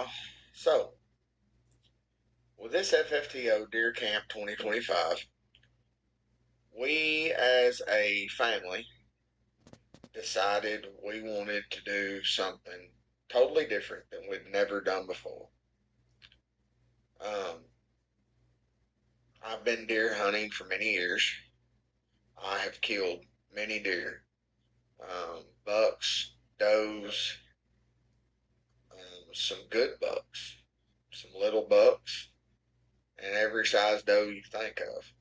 y'all. So, with this FFTO Deer Camp 2025, we as a family decided we wanted to do something totally different than we'd never done before. Um, I've been deer hunting for many years. I have killed many deer, bucks, does, some good bucks, some little bucks, and every size doe you think of.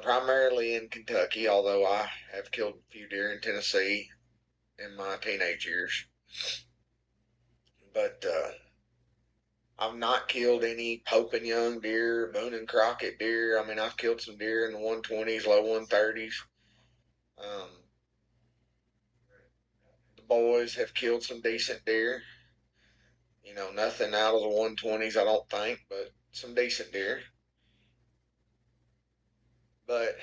Primarily in Kentucky, although I have killed a few deer in Tennessee in my teenage years. But I've not killed any Pope and Young deer, Boone and Crockett deer. I mean, I've killed some deer in the 120s, low 130s. Um, the boys have killed some decent deer. Nothing out of the 120s, I don't think, but some decent deer. But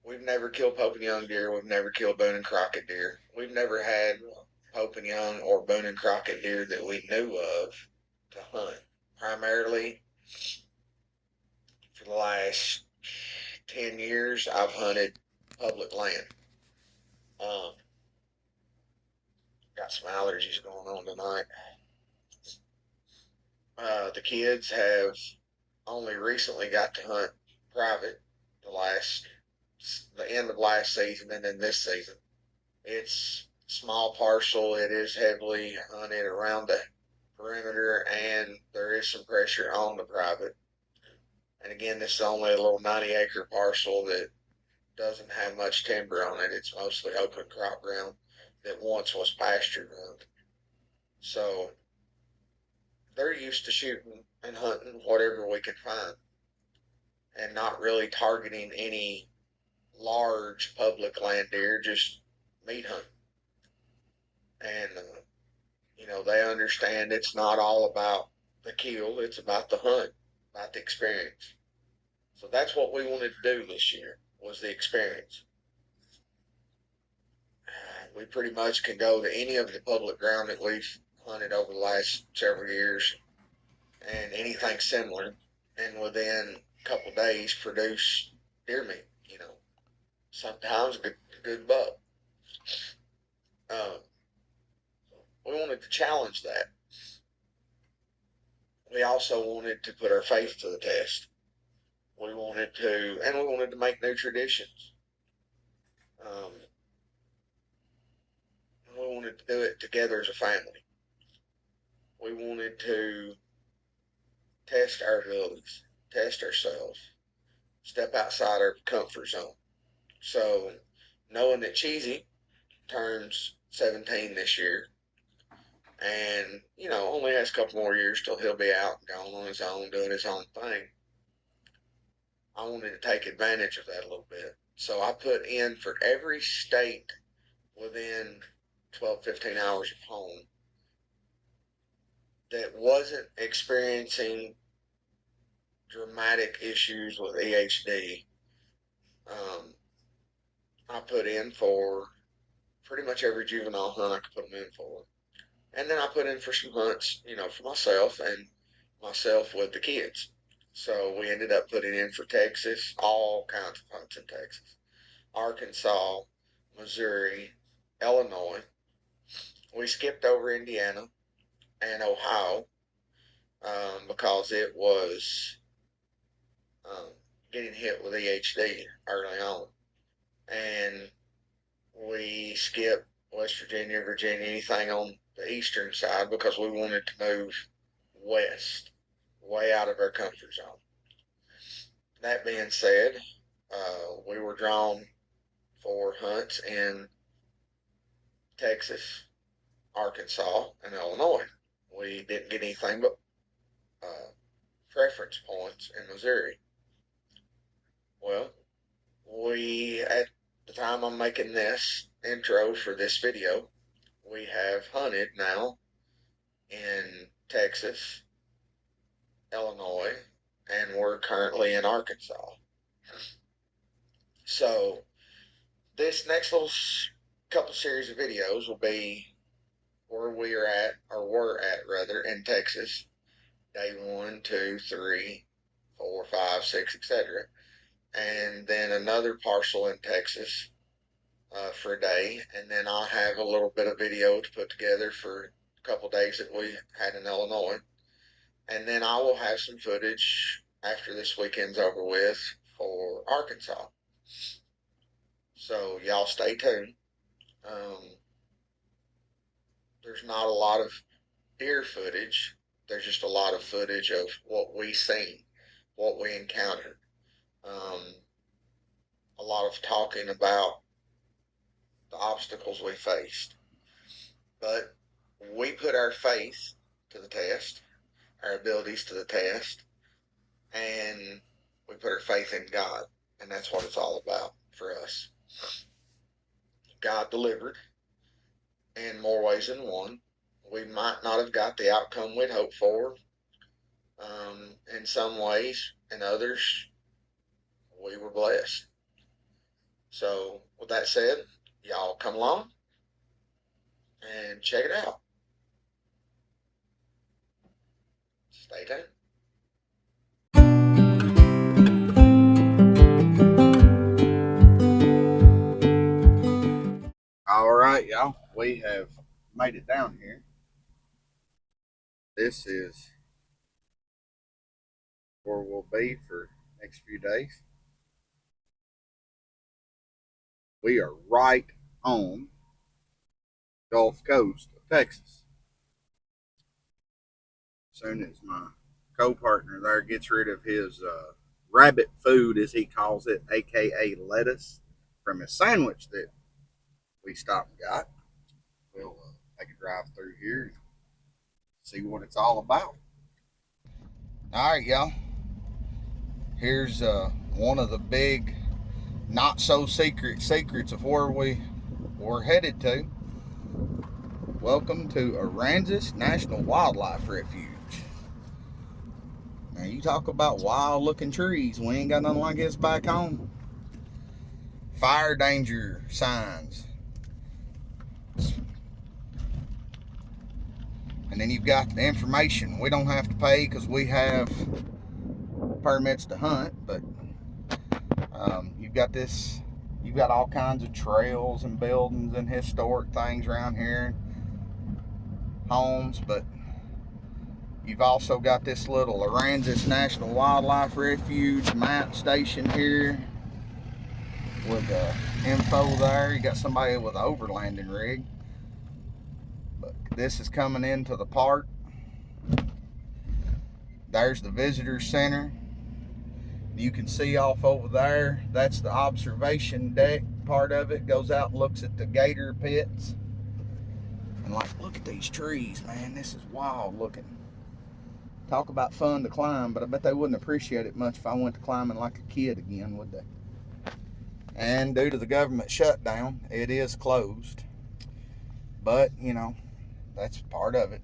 we've never killed Pope and Young deer. We've never killed Boone and Crockett deer. We've never had Pope and Young or Boone and Crockett deer that we knew of to hunt. Primarily, for the last 10 years, I've hunted public land. Got some allergies going on tonight. The kids have only recently got to hunt private the end of last season and then this season. It's small parcel. It is heavily hunted around the perimeter, and there is some pressure on the private. And again, this is only a little 90-acre parcel that doesn't have much timber on it. It's mostly open crop ground that once was pasture ground. So they're used to shooting and hunting whatever we can find and not really targeting any large public land deer, just meat hunting. And they understand it's not all about the kill, it's about the hunt, about the experience. So that's what we wanted to do this year, was the experience. We pretty much can go to any of the public ground that we've hunted over the last several years and anything similar, and within a couple of days produce deer meat, sometimes good buck. Um, we wanted to challenge that. We also wanted to put our faith to the test. We wanted to make new traditions. Um, we wanted to do it together as a family. We wanted to test our abilities, test ourselves, step outside our comfort zone. So, knowing that Cheesy turns 17 this year, and only has a couple more years till he'll be out and going on his own, doing his own thing, I wanted to take advantage of that a little bit. So I put in for every state within 12, 15 hours of home that wasn't experiencing dramatic issues with EHD. I put in for pretty much every juvenile hunt I could put them in for. And then I put in for some hunts, for myself and myself with the kids. So we ended up putting in for Texas, all kinds of hunts in Texas, Arkansas, Missouri, Illinois. We skipped over Indiana and Ohio because it was getting hit with EHD early on. And we skipped West Virginia, Virginia, anything on the eastern side because we wanted to move west, way out of our comfort zone. That being said, we were drawn for hunts in Texas, Arkansas, and Illinois. We didn't get anything but preference points in Missouri. Well, at the time I'm making this intro for this video, we have hunted now in Texas, Illinois, and we're currently in Arkansas. So this next little couple series of videos will be where we are at, or were at rather, in Texas. Day 1, 2, 3, 4, 5, 6, etc. And then another parcel in Texas for a day. And then I'll have a little bit of video to put together for a couple days that we had in Illinois. And then I will have some footage after this weekend's over with for Arkansas. So y'all stay tuned. Um, there's not a lot of deer footage. There's just a lot of footage of what we seen, what we encountered. Um, a lot of talking about the obstacles we faced. But we put our faith to the test, our abilities to the test, and we put our faith in God. And that's what it's all about for us. God delivered in more ways than one. We might not have got the outcome we'd hoped for in some ways, in others, we were blessed. So, with that said, y'all come along and check it out. Stay tuned. All right, y'all. We have made it down here. This is where we'll be for the next few days. We are right on Gulf Coast of Texas. As soon as my co-partner there gets rid of his rabbit food, as he calls it, aka lettuce, from his sandwich that we stopped and got, we'll take a drive through here and see what it's all about. All right, y'all. Here's one of the big, not so secret secrets of where we're headed to. Welcome to Aransas National Wildlife Refuge. Now, you talk about wild looking trees. We ain't got nothing like this back home. Fire danger signs. And then you've got the information. We don't have to pay because we have permits to hunt, but you've got all kinds of trails and buildings and historic things around here, homes, but you've also got this little Aransas National Wildlife Refuge map station here with info there. You got somebody with an overlanding rig. But this is coming into the park. There's the visitor center. You can see off over there, that's the observation deck part of it. Goes out and looks at the gator pits. And like, look at these trees, man. This is wild looking. Talk about fun to climb, but I bet they wouldn't appreciate it much if I went to climbing like a kid again, would they? And due to the government shutdown, it is closed. But, you know, that's part of it.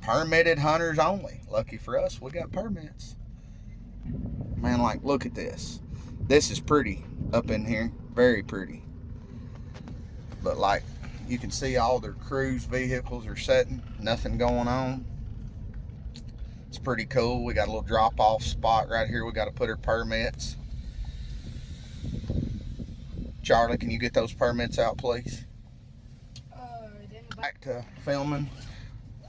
Permitted hunters only. Lucky for us, we got permits. Man, like, look at this. This is pretty up in here. Very pretty. But, like, you can see all their cruise vehicles are sitting. Nothing going on. It's pretty cool. We got a little drop-off spot right here. We got to put our permits. Charlie, can you get those permits out, please? Back to filming.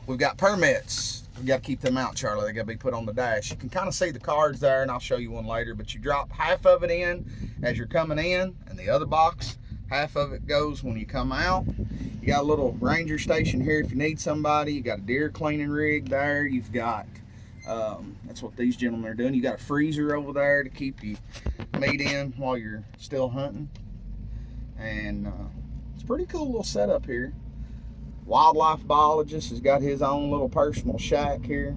We've got permits. We got to keep them out, Charlie. They got to be put on the dash. You can kind of see the cards there, and I'll show you one later. But you drop half of it in as you're coming in, and the other box, half of it goes when you come out. You got a little ranger station here if you need somebody. You got a deer cleaning rig there. You've got, that's what these gentlemen are doing. You got a freezer over there to keep you meat in while you're still hunting. And it's a pretty cool little setup here. Wildlife biologist has got his own little personal shack here.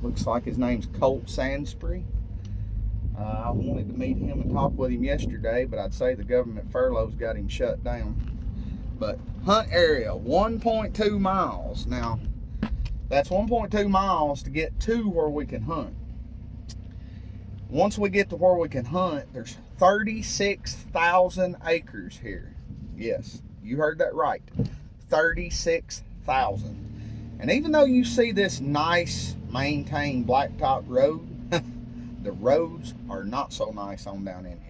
Looks like his name's Colt Sansbury. I wanted to meet him and talk with him yesterday, but I'd say the government furlough's got him shut down. But hunt area, 1.2 miles. Now, that's 1.2 miles to get to where we can hunt. Once we get to where we can hunt, there's 36,000 acres here. Yes, you heard that right. $36,000. And even though you see this nice maintained blacktop road, the roads are not so nice on down in here.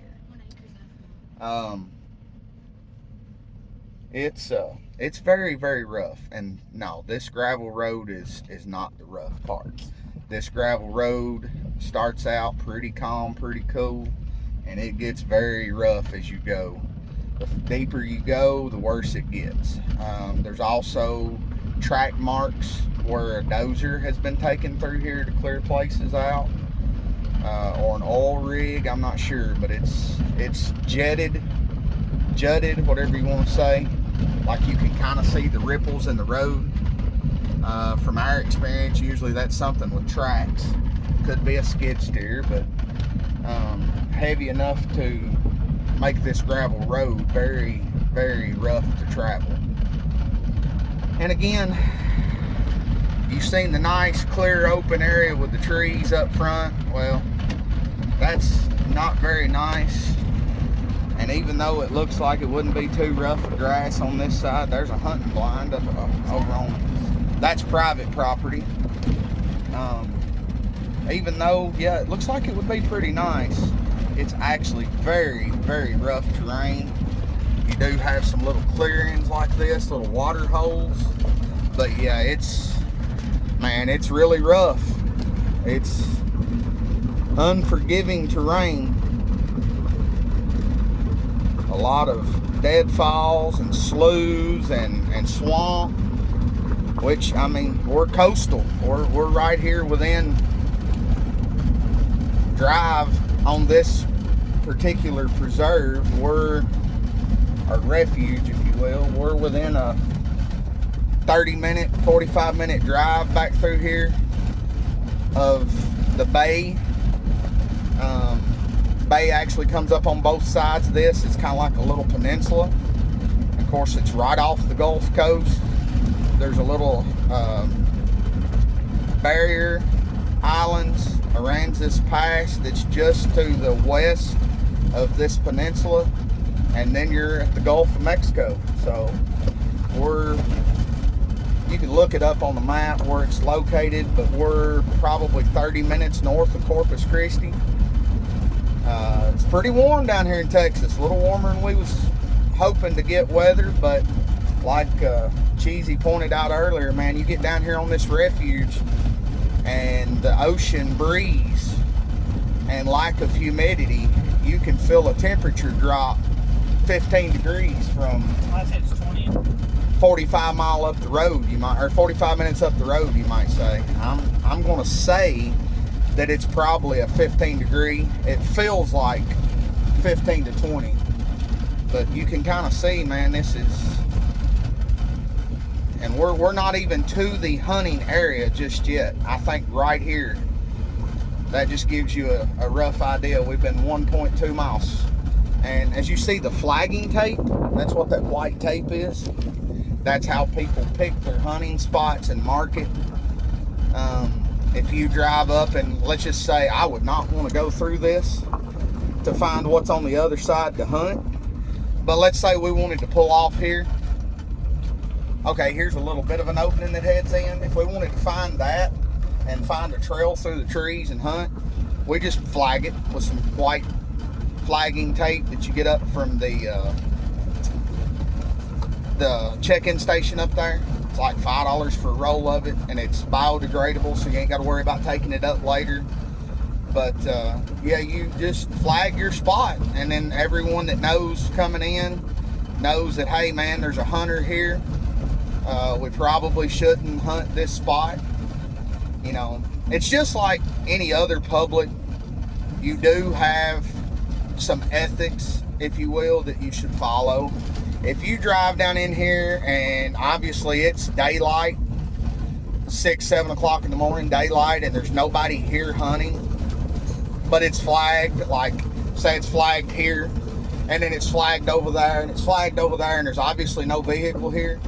It's very, very rough. And no, this gravel road is not the rough part. This gravel road starts out pretty calm, pretty cool, and it gets very rough as you go. The deeper you go, the worse it gets. There's also track marks where a dozer has been taken through here to clear places out, or an oil rig, I'm not sure, but it's jutted, whatever you want to say. Like you can kind of see the ripples in the road. From our experience, usually that's something with tracks. Could be a skid steer, but heavy enough to make this gravel road very, very rough to travel. And again, you've seen the nice clear open area with the trees up front. Well, that's not very nice. And even though it looks like it wouldn't be too rough of grass on this side, there's a hunting blind up over on, that's private property. Even though, yeah, it looks like it would be pretty nice, it's actually very, very rough terrain. You do have some little clearings like this, little water holes. But yeah, it's really rough. It's unforgiving terrain. A lot of deadfalls and sloughs and swamp, which, I mean, we're coastal. We're right here within drive on this particular preserve. We're our refuge, if you will. We're within a 30-minute, 45-minute drive back through here of the bay. Bay actually comes up on both sides of this. It's kind of like a little peninsula. Of course, it's right off the Gulf Coast. There's a little barrier islands, Aransas Pass, that's just to the west of this peninsula, and then you're at the Gulf of Mexico. So you can look it up on the map where it's located, but we're probably 30 minutes north of Corpus Christi. It's pretty warm down here in Texas, a little warmer than we was hoping to get weather, but like Cheesy pointed out earlier, man, you get down here on this refuge and the ocean breeze and lack of humidity, you can feel a temperature drop 15 degrees from 45 mile up the road, you might, or 45 minutes up the road, you might say. I'm going to say that it's probably a 15 degree. It feels like 15 to 20, but you can kind of see, man, this is, and we're not even to the hunting area just yet. I think right here, that just gives you a rough idea. We've been 1.2 miles. And as you see the flagging tape, that's what that white tape is. That's how people pick their hunting spots and mark it. If you drive up, and let's just say I would not want to go through this to find what's on the other side to hunt. But let's say we wanted to pull off here. Okay, here's a little bit of an opening that heads in. If we wanted to find that and find a trail through the trees and hunt, we just flag it with some white flagging tape that you get up from the check-in station up there. It's like $5 for a roll of it, and it's biodegradable, so you ain't got to worry about taking it up later. But yeah, you just flag your spot, and then everyone that knows coming in knows that, hey man, there's a hunter here. We probably shouldn't hunt this spot. You know, it's just like any other public. You do have some ethics, if you will, that you should follow. If you drive down in here and obviously it's daylight, 6-7 o'clock in the morning, daylight, and there's nobody here hunting, but it's flagged, like say it's flagged here, and then it's flagged over there, and it's flagged over there, and there's obviously no vehicle here,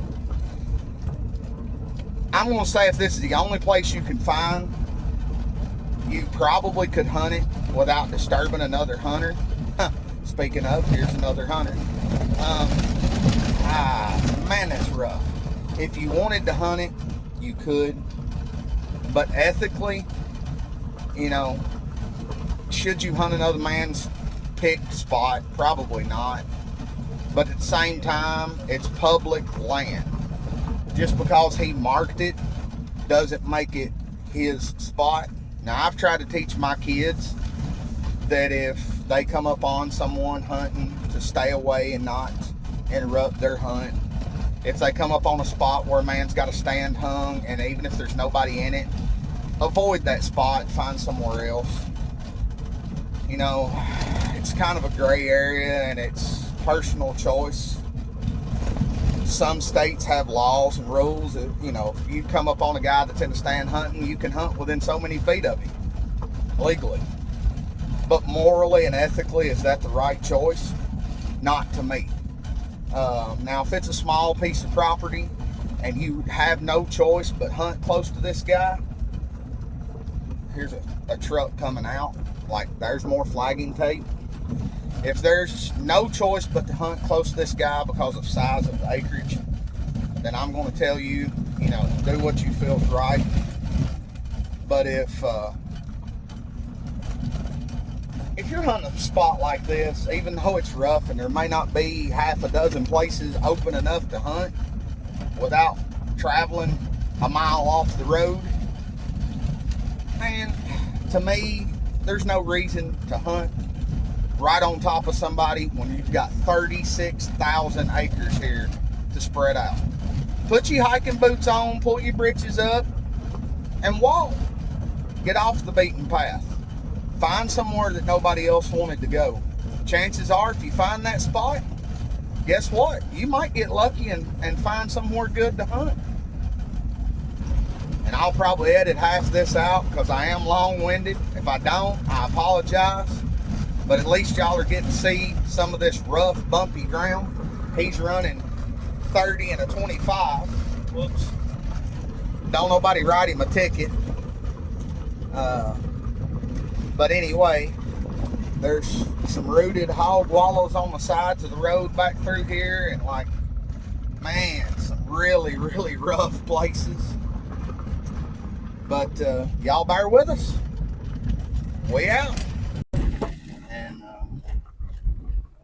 I'm going to say if this is the only place you can find, you probably could hunt it without disturbing another hunter. Speaking of, here's another hunter. Man, that's rough. If you wanted to hunt it, you could. But ethically, you know, should you hunt another man's picked spot? Probably not. But at the same time, it's public land. Just because he marked it doesn't make it his spot. Now, I've tried to teach my kids that if they come up on someone hunting, to stay away and not interrupt their hunt. If they come up on a spot where a man's got a stand hung, and even if there's nobody in it, avoid that spot, find somewhere else. You know, it's kind of a gray area and it's personal choice. Some states have laws and rules that, you know, if you come up on a guy that's in a stand hunting, you can hunt within so many feet of him legally. But morally and ethically, is that the right choice? Not to me. Now, if it's a small piece of property and you have no choice but hunt close to this guy, here's a truck coming out. Like, there's more flagging tape. If there's no choice but to hunt close to this guy because of size of the acreage, then I'm going to tell you, you know, do what you feel's right. But if you're hunting a spot like this, even though it's rough and there may not be half a dozen places open enough to hunt without traveling a mile off the road, man, to me, there's no reason to hunt right on top of somebody when you've got 36,000 acres here to spread out. Put your hiking boots on, pull your britches up, and walk. Get off the beaten path. Find somewhere that nobody else wanted to go. Chances are, if you find that spot, guess what? You might get lucky and find somewhere good to hunt. And I'll probably edit half this out because I am long-winded. If I don't, I apologize. But at least y'all are getting to see some of this rough, bumpy ground. He's running 30 and a 25. Whoops. Don't nobody write him a ticket. But anyway, there's some rooted hog wallows on the sides of the road back through here. And like, man, some really, really rough places. But y'all bear with us. We out. And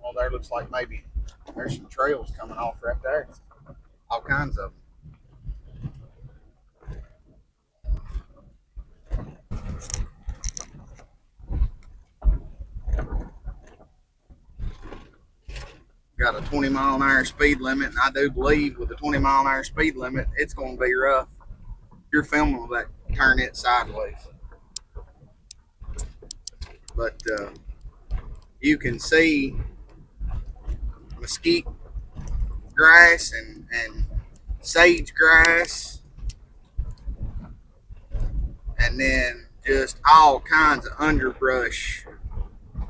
well, there looks like maybe there's some trails coming off right there. All kinds of them. Got a 20-mile-an-hour speed limit, and I do believe with the 20-mile-an-hour speed limit, it's going to be rough. You're filming with that, turn it sideways. But you can see mesquite grass and sage grass, and then just all kinds of underbrush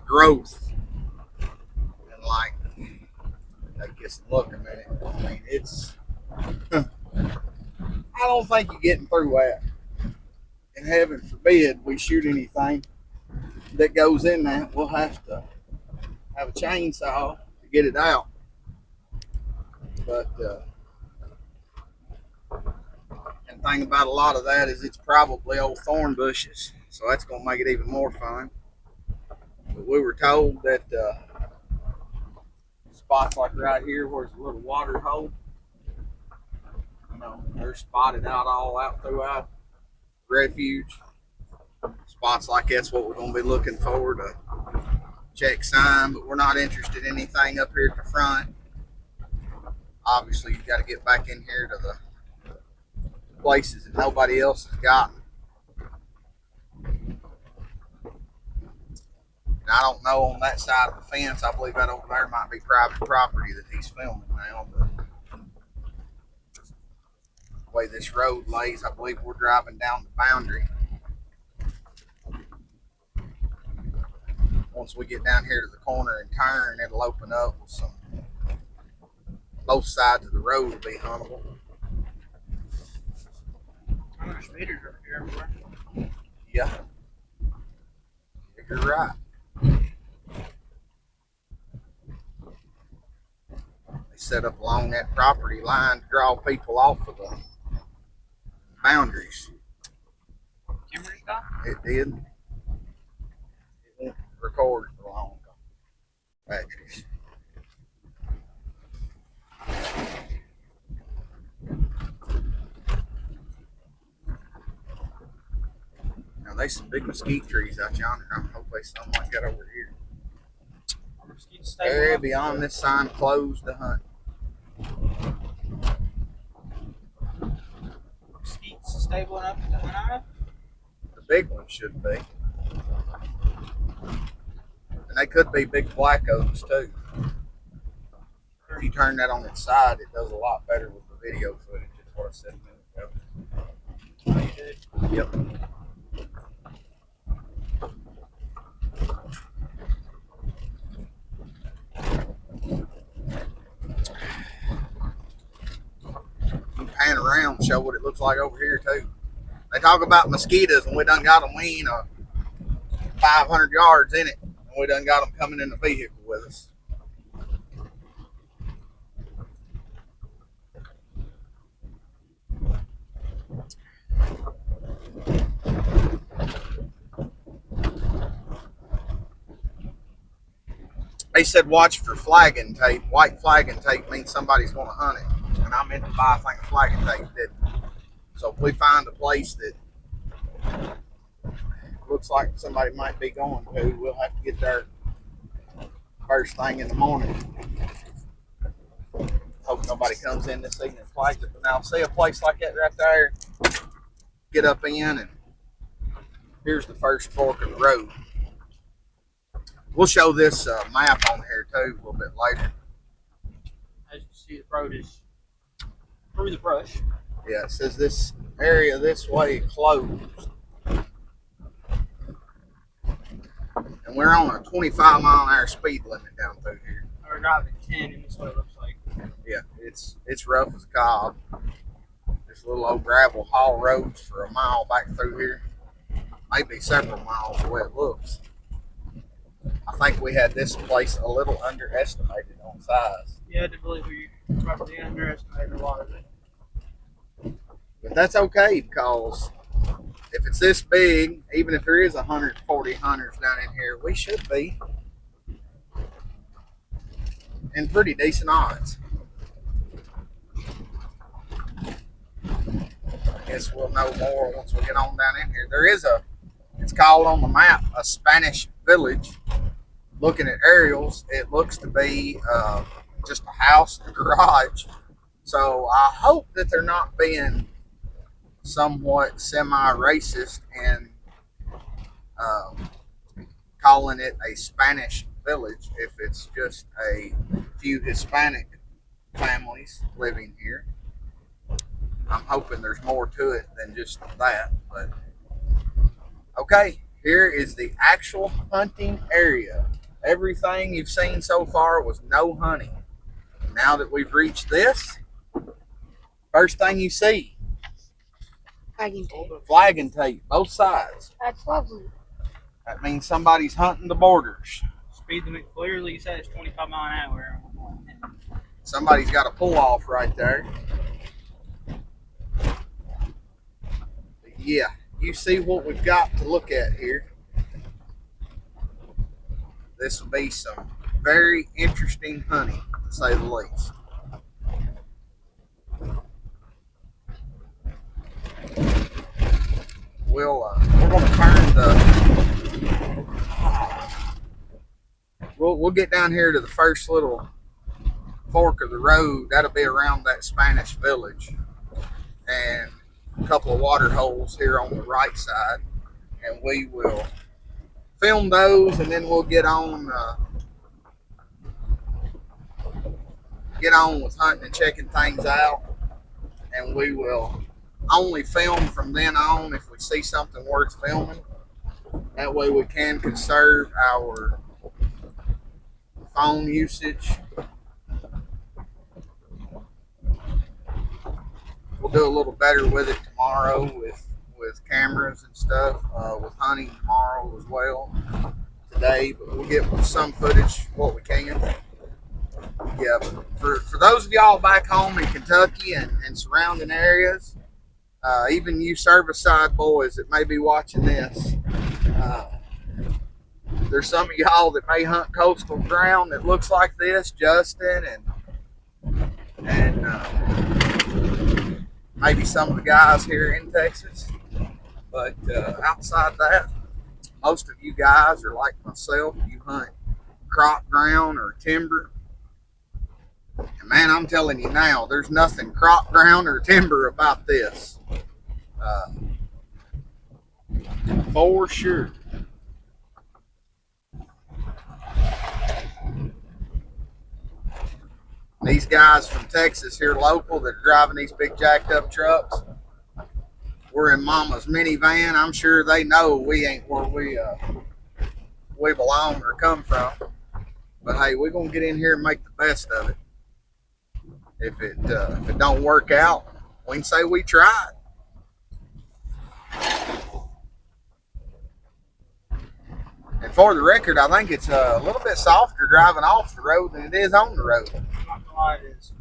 growth. And like, I guess look a minute. I mean, it's. I don't think you're getting through that. And heaven forbid we shoot anything that goes in that. We'll have to have a chainsaw to get it out. But and the thing about a lot of that is it's probably old thorn bushes, so that's going to make it even more fun. But we were told that spots like right here where there's a little water hole, you know, they're spotted out all out throughout refuge. Spots like that's what we're going to be looking for to check sign, but we're not interested in anything up here at the front. Obviously, you've got to get back in here to the places that nobody else has gotten. And I don't know on that side of the fence. I believe that over there might be private property that he's filming now. But the way this road lays, I believe we're driving down the boundary. Once we get down here to the corner and turn, it'll open up with some. Both sides of the road will be huntable. Speeders are here everywhere. Yeah, you're right. They set up along that property line to draw people off of the boundaries. Kimberly stop? It did. It won't record for long. Batteries. Now there's some big mesquite trees out yonder. I'm hoping something like that over here. Very beyond this sign, closed to hunt. Mesquite's stable enough to hunt out of? The big ones should be. And they could be big black oaks too. If you turn that on its side, it does a lot better with the video footage. That's what I said a minute ago. Oh, you did? Yep. You pan around and show what it looks like over here too. They talk about mosquitoes, and we done got them. We ain't 500 yards in it, and we done got them coming in the vehicle with us. They said watch for flagging tape. White flagging tape means somebody's going to hunt it. And I meant to buy a thing of flagging tape, didn't. So if we find a place that looks like somebody might be going to, we'll have to get there first thing in the morning. Hope nobody comes in this evening and flags it. But now see a place like that right there, get up in, and here's the first fork of the road. We'll show this map on here too a little bit later. As you can see, the road is through the brush. Yeah, it says this area this way closed. And we're on a 25-mile-an-hour speed limit down through here. We're driving 10 in this way it looks like. Yeah, it's rough as a cob. There's little old gravel haul roads for a mile back through here. Maybe several miles the way it looks. I think we had this place a little underestimated on size. Yeah, I do believe we probably underestimated a lot of it. But that's okay, because if it's this big, even if there is 140 hunters down in here, we should be in pretty decent odds. I guess we'll know more once we get on down in here. There is it's called on the map, a Spanish village. Looking at aerials, it looks to be just a house and a garage. So I hope that they're not being somewhat semi-racist and calling it a Spanish village if it's just a few Hispanic families living here. I'm hoping there's more to it than just that. But okay, here is the actual hunting area. Everything you've seen so far was no hunting. Now that we've reached this, first thing you see, Flagging tape. flagging tape, both sides. That's lovely. That means somebody's hunting the borders. Speed limit clearly says 25 mile an hour. Somebody's got a pull off right there. Yeah, you see what we've got to look at here. This will be some very interesting hunting, to say the least. We're going to turn we'll get down here to the first little fork of the road. That'll be around that Spanish village, and a couple of water holes here on the right side, and we will film those, and then we'll get on with hunting and checking things out, and we will only film from then on if we see something worth filming. That way we can conserve our phone usage. We'll do a little better with it tomorrow with cameras and stuff, with hunting tomorrow as well today, but we'll get some footage what we can. Yeah, for those of y'all back home in Kentucky and surrounding areas, even you service side boys that may be watching this, uh, there's some of y'all that may hunt coastal ground that looks like this, Justin, and maybe some of the guys here in Texas. But outside that, most of you guys are like myself. You hunt crop ground or timber. And man, I'm telling you now, there's nothing crop ground or timber about this. Uh, for sure. These guys from Texas here local that are driving these big jacked up trucks, we're in mama's minivan. I'm sure they know we ain't where we belong or come from. But hey, we're gonna get in here and make the best of it. If it don't work out, we can say we tried. And for the record, I think it's a little bit softer driving off the road than it is on the road. I'm not gonna lie, it is.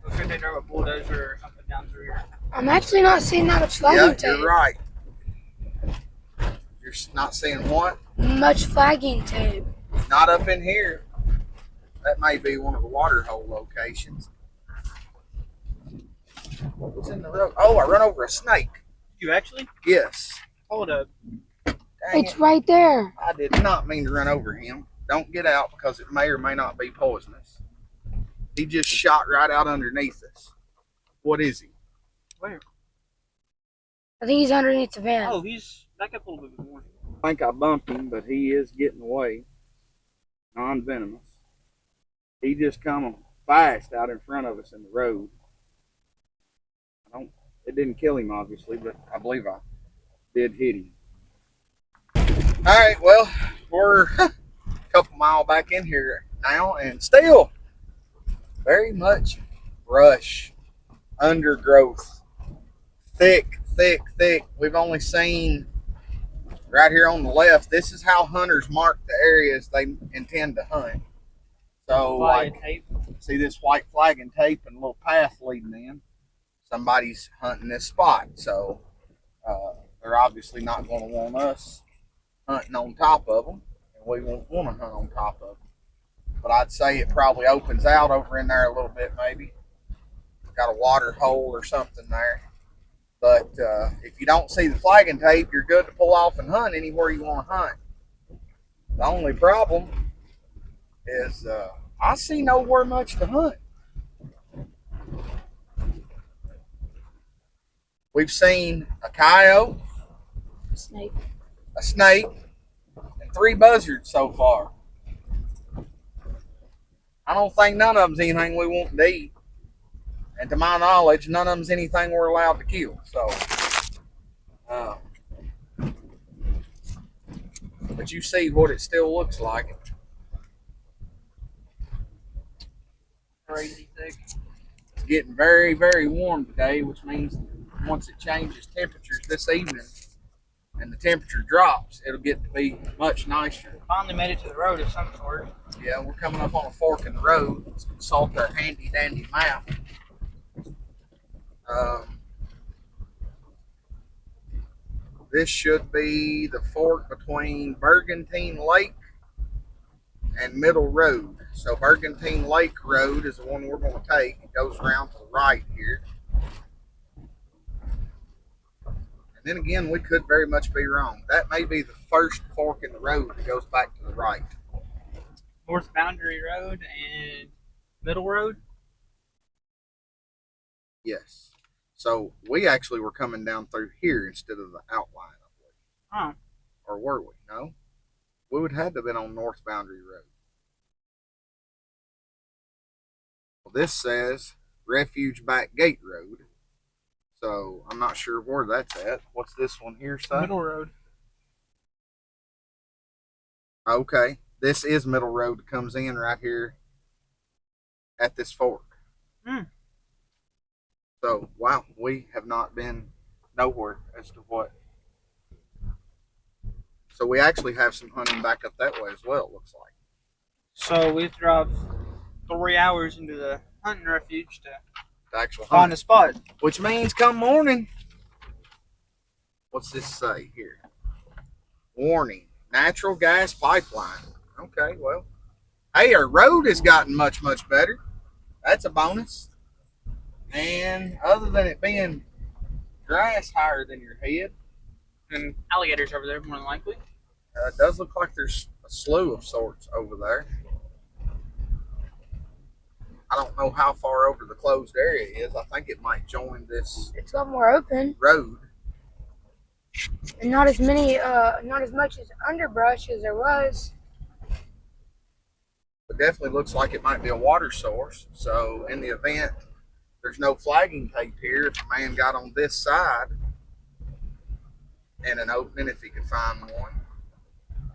Looks like they drove a bulldozer or something down through here. I'm actually not seeing that much flagging Yeah, tape. you're right. You're not seeing what? Much flagging tape. Not up in here. That may be one of the water hole locations. What was in the road? Oh, I run over a snake. You actually? Yes. Hold up. Dang It's it. right there. I did not mean to run over him. Don't get out because it may or may not be poisonous. He just shot right out underneath us. What is he? Where? I think he's underneath the van. Oh, he's back up a little bit more. I think I bumped him, but he is getting away. Non-venomous. He just come fast out in front of us in the road. It didn't kill him obviously, but I believe I did hit him. All right, well, we're a couple mile back in here now, and still very much brush, undergrowth, thick. We've only seen right here on the left. This is how hunters mark the areas they intend to hunt. So, like, Tape. see this white flagging tape and a little path leading in. Somebody's hunting this spot, so they're obviously not going to want us hunting on top of them, and we won't want to hunt on top of them. But I'd say it probably opens out over in there a little bit, maybe. Got a water hole or something there. But if you don't see the flagging tape, you're good to pull off and hunt anywhere you want to hunt. The only problem is I see nowhere much to hunt. We've seen a coyote, Snake. a snake, and 3 buzzards so far. I don't think none of them's anything we want to eat. And to my knowledge, none of them's anything we're allowed to kill. So, but you see what it still looks like. Crazy thick. It's getting very, very warm today, which means once it changes temperatures this evening and the temperature drops, it'll get to be much nicer. Finally made it to the road of some sort. Yeah, we're coming up on a fork in the road. Let's consult our handy dandy map. This should be the fork between Bergantine Lake and Middle Road. So Bergantine Lake Road is the one we're going to take. It goes around to the right here. And then again, we could very much be wrong. That may be the first fork in the road that goes back to the right. North Boundary Road and Middle Road. Yes. So we actually were coming down through here instead of the outline, I believe. Huh. Or were we? No. We would have had to have been on North Boundary Road. Well, this says Refuge Back Gate Road. So I'm not sure where that's at. What's this one here say? Middle Road. Okay. This is Middle Road that comes in right here at this fork. So, wow, we have not been nowhere as to what So we actually have some hunting back up that way as well, it looks like. So we have to drive 3 hours into the hunting refuge to The actual find hunt. a spot. Which means come morning. What's this say here? Warning, natural gas pipeline. Okay, well, hey, our road has gotten much, much better. That's a bonus. And other than it being grass higher than your head, And alligators over there, more than likely. it does look like there's a slough of sorts over there. I don't know how far over the closed area is. I think it might join this It's a lot more open, road. and not as much as underbrush as there was. It definitely looks like it might be a water source. So in the event there's no flagging tape here, if a man got on this side and an opening, if he could find one,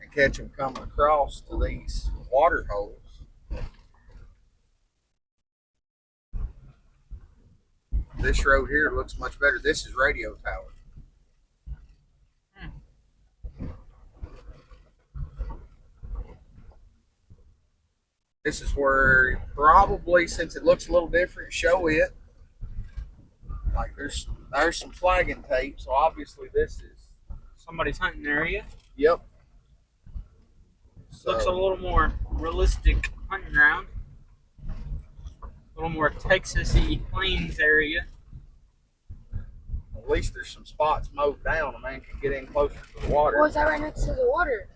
and catch him coming across to these water holes. This road here looks much better. This is radio tower. This is where probably, since it looks a little different, show it. Like there's some flagging tape, so obviously this is Somebody's hunting area. yep. So, Looks a little more realistic hunting ground. A little more Texas-y plains area. at least there's some spots mowed down. A man can get in closer to the water. What was that right next to the water?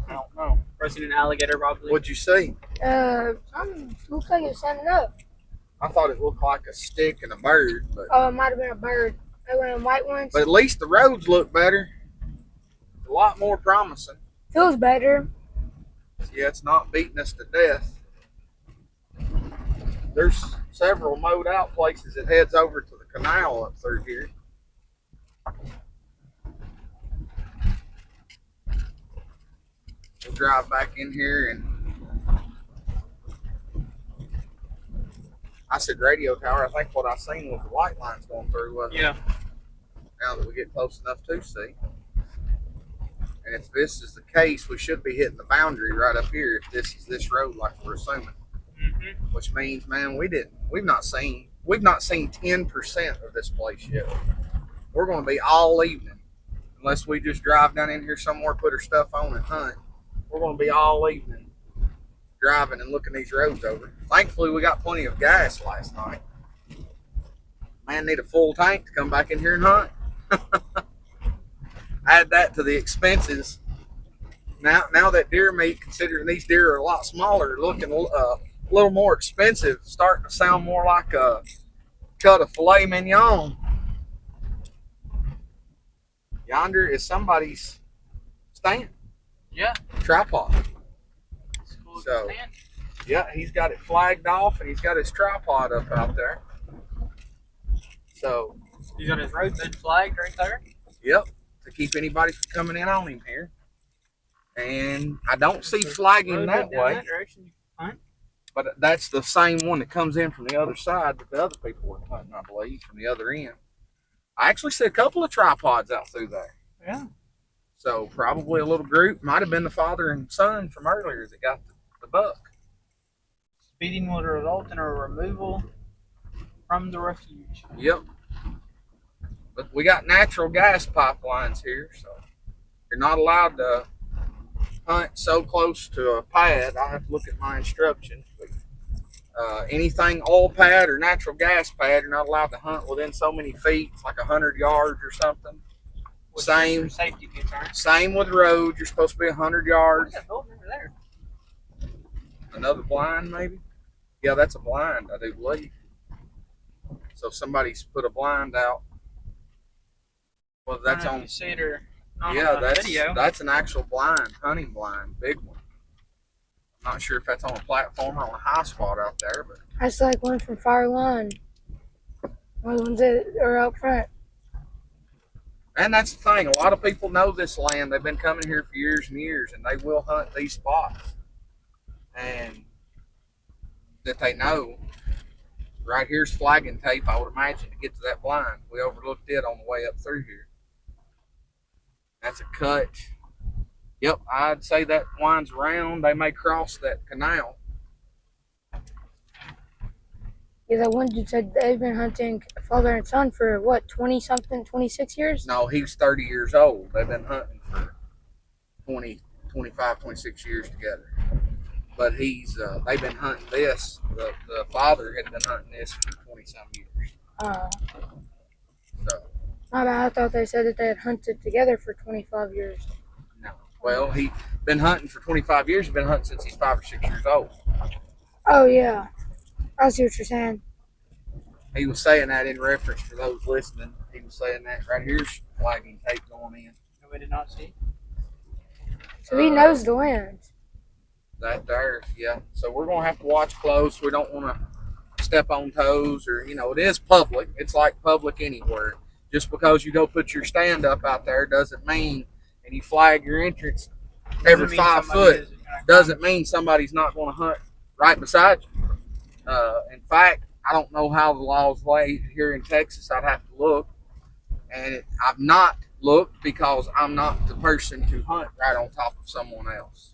I don't know. Pressing an alligator, probably. What'd you see? Something looks like it's standing up. I thought it looked like a stick and a bird, but Oh, it might have been a bird. Like one of them white ones. at least the roads look better. A lot more promising. Feels better. Yeah, it's not beating us to death. There's several mowed out places that heads over to the canal up through here. We'll drive back in here and I said radio tower. I think what I seen was the white lines going through, wasn't it? Yeah. Now that we get close enough to see. And if this is the case, we should be hitting the boundary right up here if this is this road like we're assuming. Mm-hmm. Which means, man, we've not seen 10% of this place yet. We're going to be all evening, unless we just drive down in here somewhere, put our stuff on and hunt. We're going to be all evening driving and looking these roads over. Thankfully, we got plenty of gas last night. Man, need a full tank to come back in here and hunt. Add that to the expenses. Now that deer meat, considering these deer are a lot smaller, looking a little more expensive, starting to sound more like a cut of filet mignon. Yonder is somebody's stand. Yeah. Tripod. Cool So, stand. yeah, he's got it flagged off and he's got his tripod up out there. So, He's got his roadbed flagged right there. yep, to keep anybody from coming in on him here. And I don't see flagging that Roadbed down way. that direction. Hunt. But that's the same one that comes in from the other side that the other people were hunting, I believe, from the other end. I actually see a couple of tripods out through there. Yeah. So probably a little group. Might have been the father and son from earlier that got the buck. Speeding will result in a removal from the refuge. Yep. But we got natural gas pipelines here, so you're not allowed to hunt so close to a pad. I have to look at my instructions. But, anything oil pad or natural gas pad, you're not allowed to hunt within so many feet, like 100 yards or something. Which Same. is for safety concerns. Same with road. You're supposed to be 100 yards. What's that building over there? Another blind, maybe? Yeah, that's a blind, I do believe. So somebody's put a blind out. Well, that's I don't know if on. you see it or not Yeah, on the that's video. an actual blind, hunting blind, big one. I'm not sure if that's on a platform or on a high spot out there, but That's like one from Fire Line. One of the ones that are out front. and that's the thing. A lot of people know this land. They've been coming here for years and years, and they will hunt these spots. And that they know. Right here's flagging tape, I would imagine, to get to that blind. We overlooked it on the way up through here. That's a cut Yep, I'd say that winds around. They may cross that canal. Yeah, that one dude said they've been hunting father and son for what, 20 something, 26 years? No, he's 30 years old. They've been hunting for 20, 25, 26 years together. But they've been hunting this. The father had been hunting this for 20 some years. So, My bad, I thought they said that they had hunted together for 25 years. no. Well, he's been hunting for 25 years. He's been hunting since he's 5 or 6 years old. Oh, yeah. I see what you're saying. He was saying that in reference for those listening. He was saying that right here's flagging tape going in. No, we did not see. So he knows the land. That there, yeah. So we're gonna have to watch close. We don't want to step on toes, or it is public. It's like public anywhere. Just because you go put your stand up out there doesn't mean, and you flag your entrance every 5 foot, doesn't mean somebody's not going to hunt right beside you. In fact, I don't know how the laws lay here in Texas. I'd have to look, and I've not looked because I'm not the person to hunt right on top of someone else.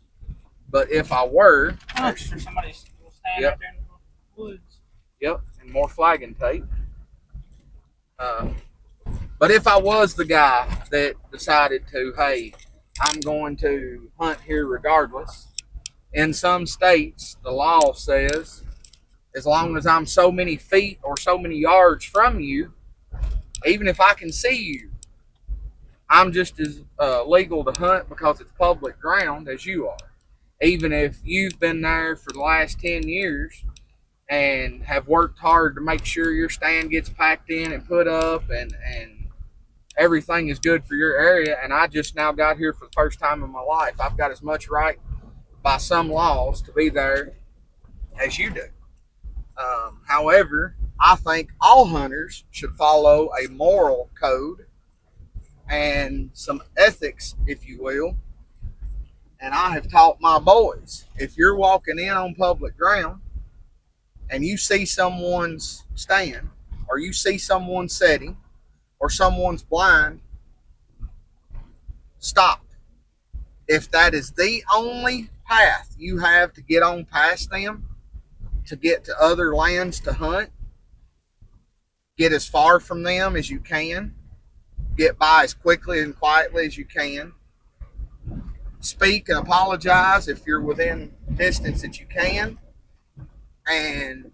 But if I were, I'm sure somebody's standing Yep. out there in the woods. yep, and more flagging tape. But if I was the guy that decided to, hey, I'm going to hunt here regardless, in some states, the law says as long as I'm so many feet or so many yards from you, even if I can see you, I'm just as legal to hunt because it's public ground as you are. Even if you've been there for the last 10 years and have worked hard to make sure your stand gets packed in and put up and everything is good for your area, and I just now got here for the first time in my life, I've got as much right by some laws to be there as you do. However, I think all hunters should follow a moral code and some ethics, if you will. And I have taught my boys, if you're walking in on public ground and you see someone's stand or you see someone's setting or someone's blind, stop. If that is the only path you have to get on past them, to get to other lands to hunt, get as far from them as you can, get by as quickly and quietly as you can, speak and apologize if you're within distance that you can, and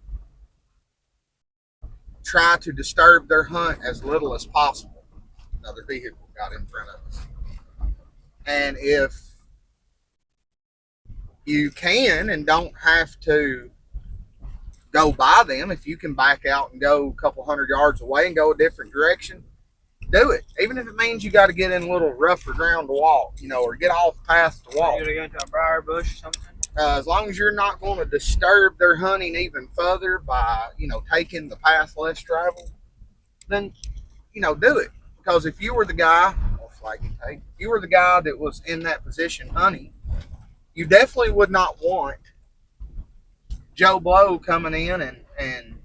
try to disturb their hunt as little as possible. Another vehicle got in front of us. And if you can and don't have to go by them, if you can back out and go a couple hundred yards away and go a different direction, do it. Even if it means you got to get in a little rougher ground to walk, or get off the path to walk. You're gonna go into a briar bush or something. As long as you're not going to disturb their hunting even further by, taking the path less traveled, then, do it. Because if you were the guy, if you were the guy that was in that position hunting, you definitely would not want Joe Blow coming in and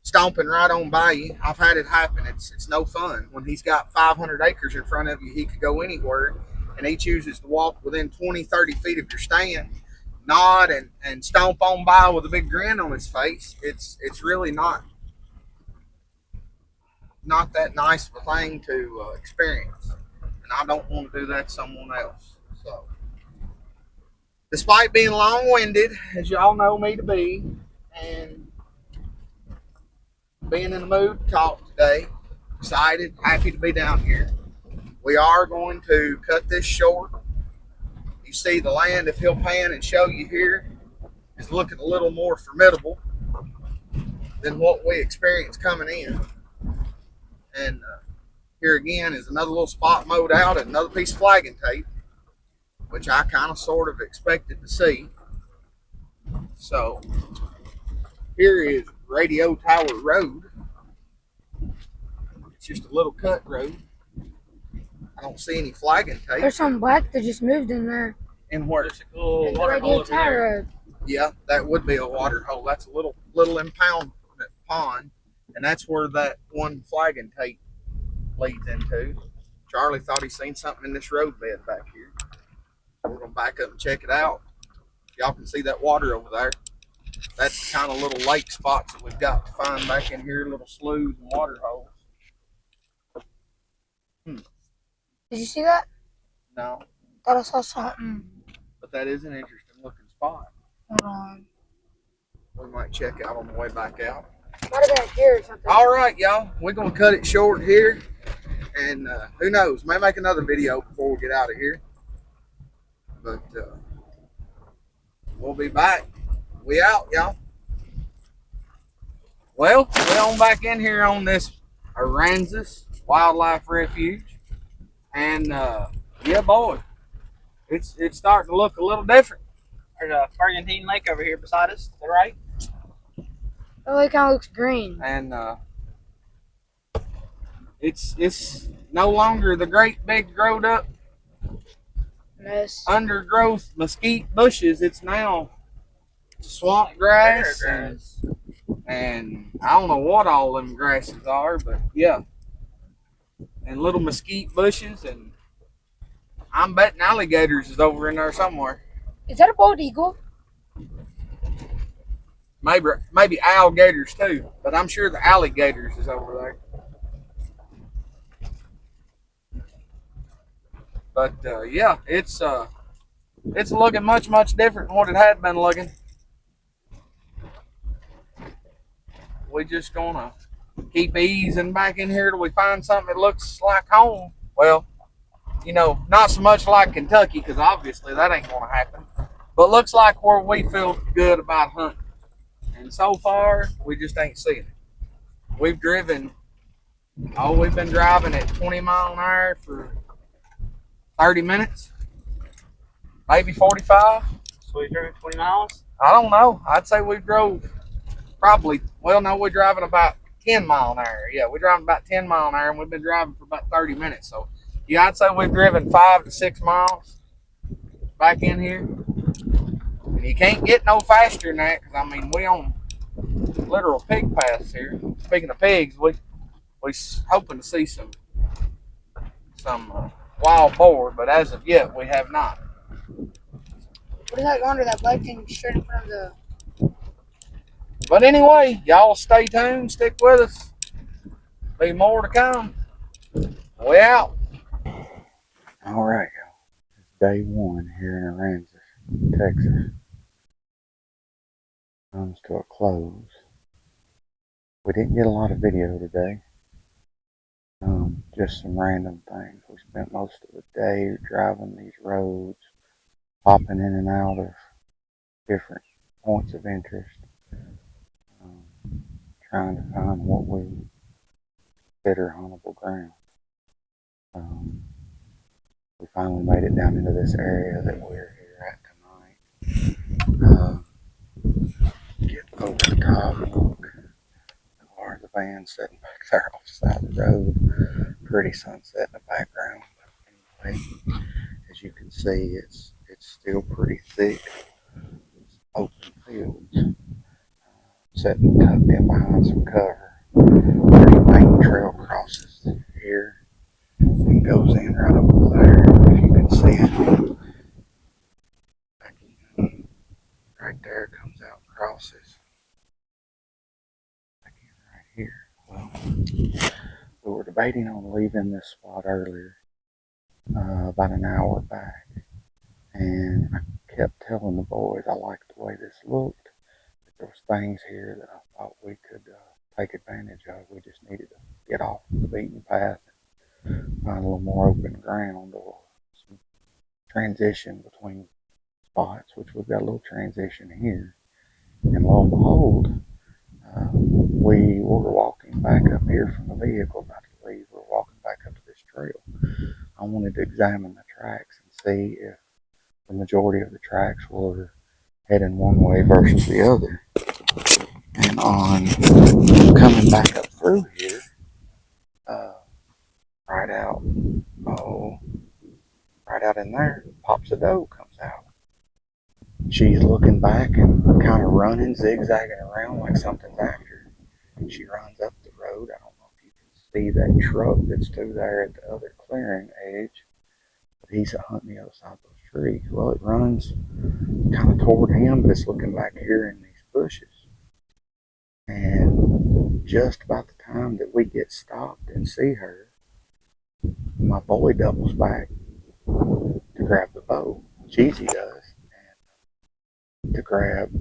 stomping right on by you. I've had it happen. It's no fun. When he's got 500 acres in front of you, he could go anywhere, and he chooses to walk within 20, 30 feet of your stand, nod and stomp on by with a big grin on his face. It's really not that nice of a thing to experience, and I don't want to do that to someone else. So, despite being long-winded, as y'all know me to be, and being in the mood to talk today, excited, happy to be down here, we are going to cut this short. You see, the land, if he'll pan and show you here, is looking a little more formidable than what we experienced coming in. And here again is another little spot mowed out and another piece of flagging tape, which I kind of sort of expected to see. So here is Radio Tower Road. It's just a little cut road. I don't see any flagging tape. There's some black that just moved in there. And where? There's a cool In the water hole Radio over Tower there. Road. Yeah, that would be a water hole. That's a little impound pond, and that's where that one flagging tape leads into. Charlie thought he seen something in this road bed back here. We're gonna back up and check it out. Y'all can see that water over there. That's the kind of little lake spots that we've got to find back in here, little sloughs and water holes. Did you see that? No. Thought I saw something. But that is an interesting looking spot. Hold on. We might check out on the way back out. Might have been here or something. All right, y'all. We're going to cut it short here. And who knows? May make another video before we get out of here. But we'll be back. We out, y'all. Well, we're on back in here on this Aransas Wildlife Refuge. And yeah, boy, it's starting to look a little different. There's a Argentine lake over here beside us. Is that right? The lake kind of looks green. And it's no longer the great big growed up Mess. undergrowth mesquite bushes. It's now swamp grass and I don't know what all them grasses are, but yeah, and little mesquite bushes, and I'm betting alligators is over in there somewhere. Is that a bald eagle? Maybe alligators too, but I'm sure the alligators is over there. But yeah, it's looking much different than what it had been looking. We just gonna keep easing back in here till we find something that looks like home. Well, you know, not so much like Kentucky, because obviously that ain't gonna happen. But looks like where we feel good about hunting. And so far, we just ain't seeing it. We've been driving at 20 mile an hour for 30 minutes, maybe 45. So we drove 20 miles? I don't know. I'd say we drove probably, well, no, we're driving about 10 mile an hour. Yeah, we're driving about 10 mile an hour, and we've been driving for about 30 minutes. So, yeah, I'd say we've driven 5 to 6 miles back in here. And you can't get no faster than that, because, I mean, we on literal pig paths here. Speaking of pigs, we hoping to see some wild boar, but as of yet, we have not. What is that yonder? That black thing straight in front of the... But anyway, y'all stay tuned, stick with us. Be more to come. We out. All right, y'all. It's day one here in Aransas, Texas. Comes to a close. We didn't get a lot of video today. Just some random things. We spent most of the day driving these roads, popping in and out of different points of interest, trying to find what we consider huntable ground. We finally made it down into this area that we're here at tonight. Get over the top, look. The van sitting back there off the side of the road. Pretty sunset in the background. But anyway, as you can see, it's still pretty thick. It's open fields. Sitting tucked in behind some cover. Pretty main trail crosses here and goes in right over there. If you can see it. Right there comes out, crosses. Right here. Well, we were debating on leaving this spot earlier, about an hour back, and I kept telling the boys I liked the way this looked. That there was things here that I thought we could take advantage of. We just needed to get off the beaten path and find a little more open ground or some transition between spots, which we've got a little transition here. And lo and behold, we were walking back up here from the vehicle, about to leave. We're walking back up to this trail. I wanted to examine the tracks and see if the majority of the tracks were heading one way versus the other. And on coming back up through here, right out in there, pops a doe comes out. She's looking back and kind of running, zigzagging around like something's after her. And she runs up the road. I don't know if you can see that truck that's through there at the other clearing edge, but he's hunting the other side of those tree. Well, it runs kind of toward him, but it's looking back here in these bushes. And just about the time that we get stopped and see her, my boy doubles back to grab the bow. Jeezy does. And to grab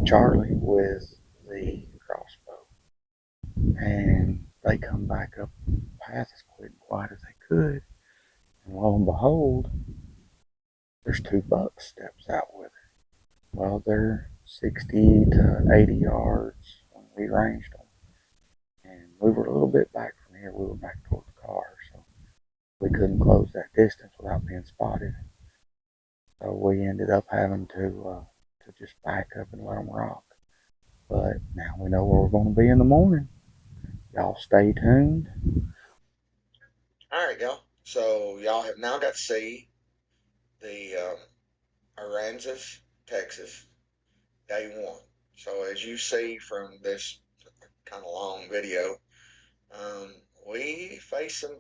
Charlie with the crossbow. And they come back up the path as quick and quiet as they could. And lo and behold, there's two bucks steps out with her. Well, they're 60 to 80 yards when we ranged them. And we were a little bit back from here. We were back toward the car, so we couldn't close that distance without being spotted. So we ended up having to just back up and let them rock. But now we know where we're going to be in the morning. Y'all stay tuned. All right, y'all. So y'all have now got to see the Aransas, Texas, day one. So as you see from this kind of long video, um, we face some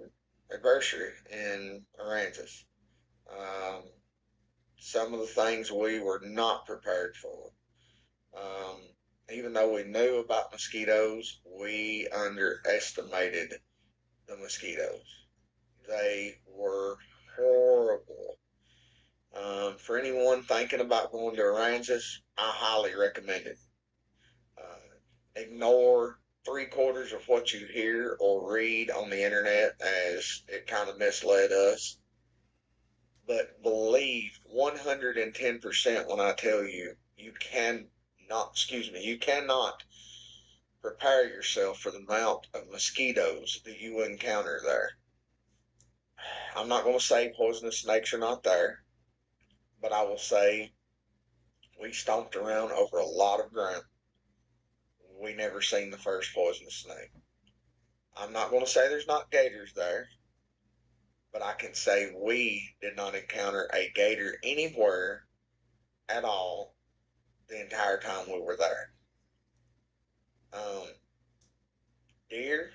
adversity in Aransas. Um, some of the things we were not prepared for. Um, Even though we knew about mosquitoes, we underestimated the mosquitoes. They were horrible. For anyone thinking about going to Aransas, I highly recommend it. Ignore three-quarters of what you hear or read on the internet, as it kind of misled us. But believe 110% when I tell you, you cannot prepare yourself for the amount of mosquitoes that you encounter there. I'm not going to say poisonous snakes are not there, but I will say we stomped around over a lot of ground. We never seen the first poisonous snake. I'm not going to say there's not gators there, but I can say we did not encounter a gator anywhere at all the entire time we were there. Deer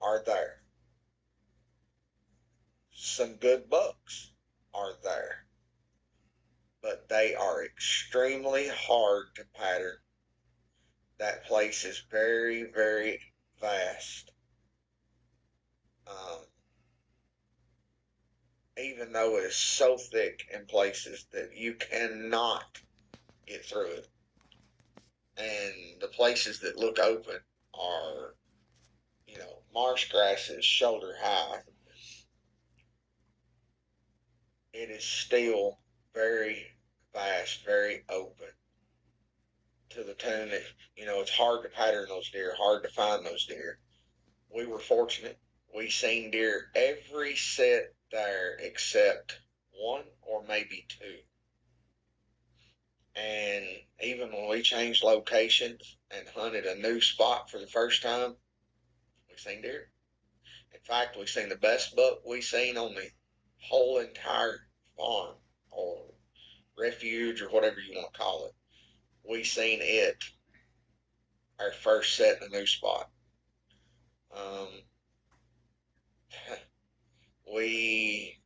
are there. Some good bucks are there, but they are extremely hard to pattern. That place is very, very vast. Um, Even though it is so thick in places that you cannot get through it. And the places that look open are, marsh grasses shoulder high. It is still very vast, very open, to the tune that, it's hard to pattern those deer, hard to find those deer. We were fortunate. We seen deer every set there except one or maybe two. And even when we changed locations and hunted a new spot for the first time, we seen deer. In fact, we seen the best buck we seen on the whole entire farm or refuge or whatever you want to call it. We seen it our first set in a new spot. Um, we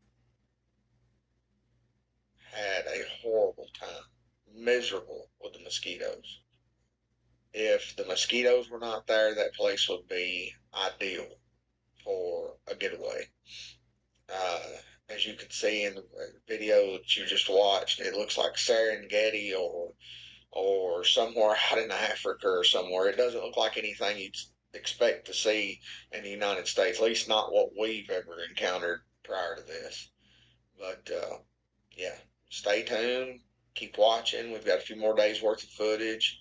had a horrible time, miserable with the mosquitoes. If the mosquitoes were not there, that place would be ideal for a getaway. As you can see in the video that you just watched, it looks like Serengeti or somewhere out in Africa or somewhere. It doesn't look like anything you'd expect to see in the United States, at least not what we've ever encountered prior to this. But yeah, stay tuned. Keep watching. We've got a few more days worth of footage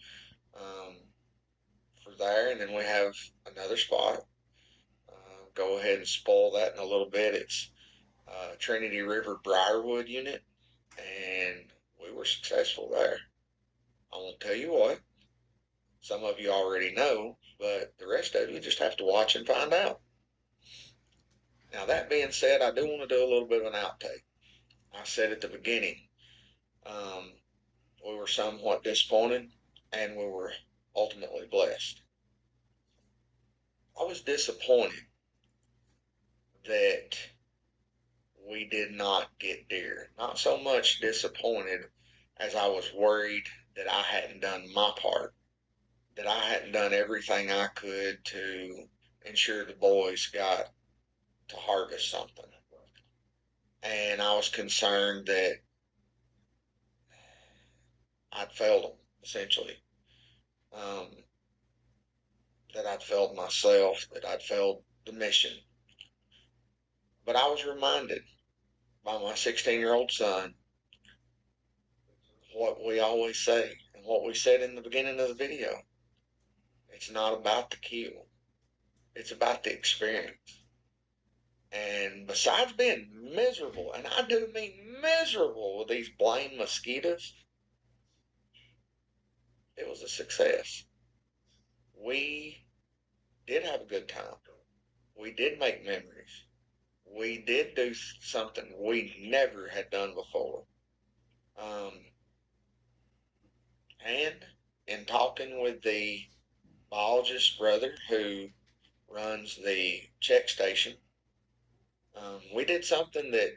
for there, and then we have another spot. Go ahead and spoil that in a little bit. It's Trinity River Briarwood unit, and we were successful there. I won't tell you what. Some of you already know, but the rest of you just have to watch and find out. Now, that being said, I do want to do a little bit of an outtake. I said at the beginning, um, we were somewhat disappointed, and we were ultimately blessed. I was disappointed that we did not get deer. Not so much disappointed as I was worried that I hadn't done my part, that I hadn't done everything I could to ensure the boys got to harvest something. And I was concerned that I'd failed them, essentially. That I'd failed myself, that I'd failed the mission. But I was reminded by my 16-year-old son what we always say and what we said in the beginning of the video. It's not about the kill, it's about the experience. And besides being miserable, and I do mean miserable with these blamed mosquitoes, it was a success. We did have a good time. We did make memories. We did do something we never had done before. And in talking with the biologist brother who runs the check station, we did something that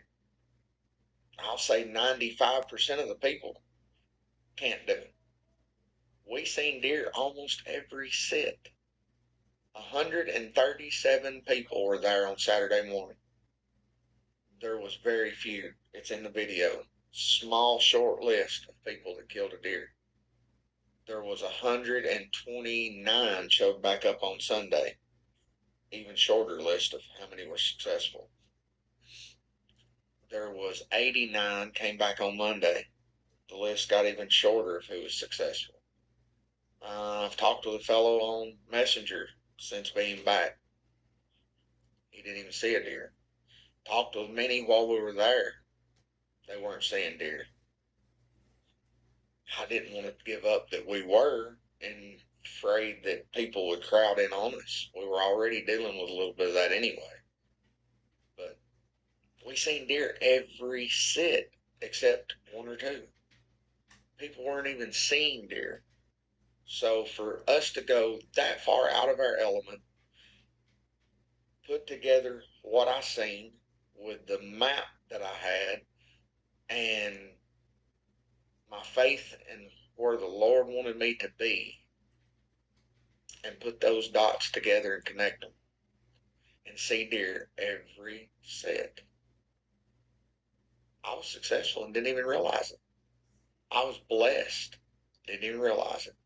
I'll say 95% of the people can't do. We seen deer almost every sit. 137 people were there on Saturday morning. There was very few. It's in the video. Small, short list of people that killed a deer. There was 129 showed back up on Sunday. Even shorter list of how many were successful. There was 89 came back on Monday. The list got even shorter of who was successful. I've talked with a fellow on Messenger since being back. He didn't even see a deer. Talked with many while we were there. They weren't seeing deer. I didn't want to give up that we were, and afraid that people would crowd in on us. We were already dealing with a little bit of that anyway. But we seen deer every sit except one or two. People weren't even seeing deer. So for us to go that far out of our element, put together what I seen with the map that I had and my faith in where the Lord wanted me to be, and put those dots together and connect them and see deer every set. I was successful and didn't even realize it. I was blessed, didn't even realize it.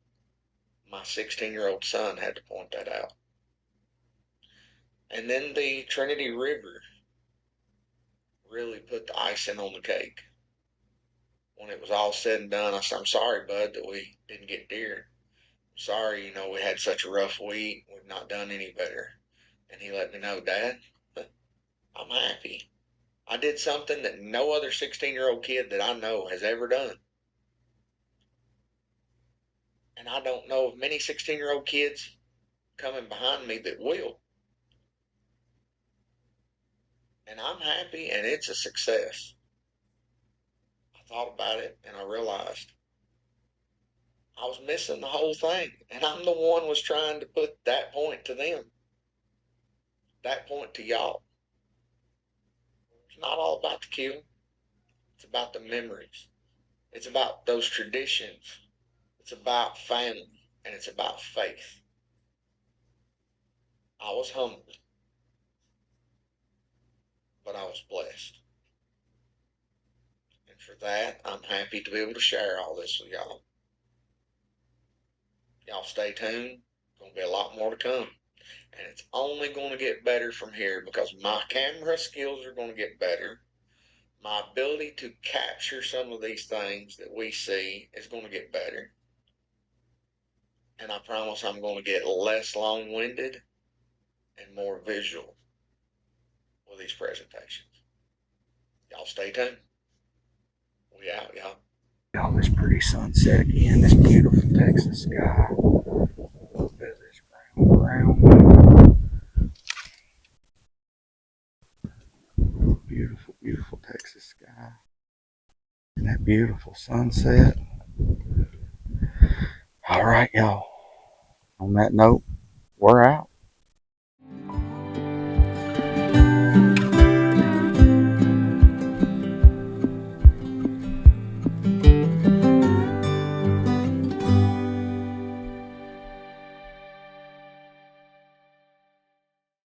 My 16-year-old son had to point that out. And then the Trinity River really put the icing on the cake. When it was all said and done, I said, I'm sorry, bud, that we didn't get deer. I'm sorry, we had such a rough week. We've not done any better. And he let me know, Dad, I'm happy. I did something that no other 16-year-old kid that I know has ever done. And I don't know of many 16-year-old kids coming behind me that will. And I'm happy, and it's a success. I thought about it, and I realized I was missing the whole thing. And I'm the one was trying to put that point to them, that point to y'all. It's not all about the kill. It's about the memories. It's about those traditions. It's about family, and it's about faith. I was humbled, but I was blessed. And for that, I'm happy to be able to share all this with y'all. Y'all stay tuned. Going to be a lot more to come. And it's only going to get better from here because my camera skills are going to get better. My ability to capture some of these things that we see is going to get better. And I promise I'm going to get less long-winded and more visual with these presentations. Y'all stay tuned. We out, y'all. Y'all, this pretty sunset again, this beautiful Texas sky. A little bit of this ground around. Beautiful, beautiful Texas sky. And that beautiful sunset. All right, y'all. On that note, we're out.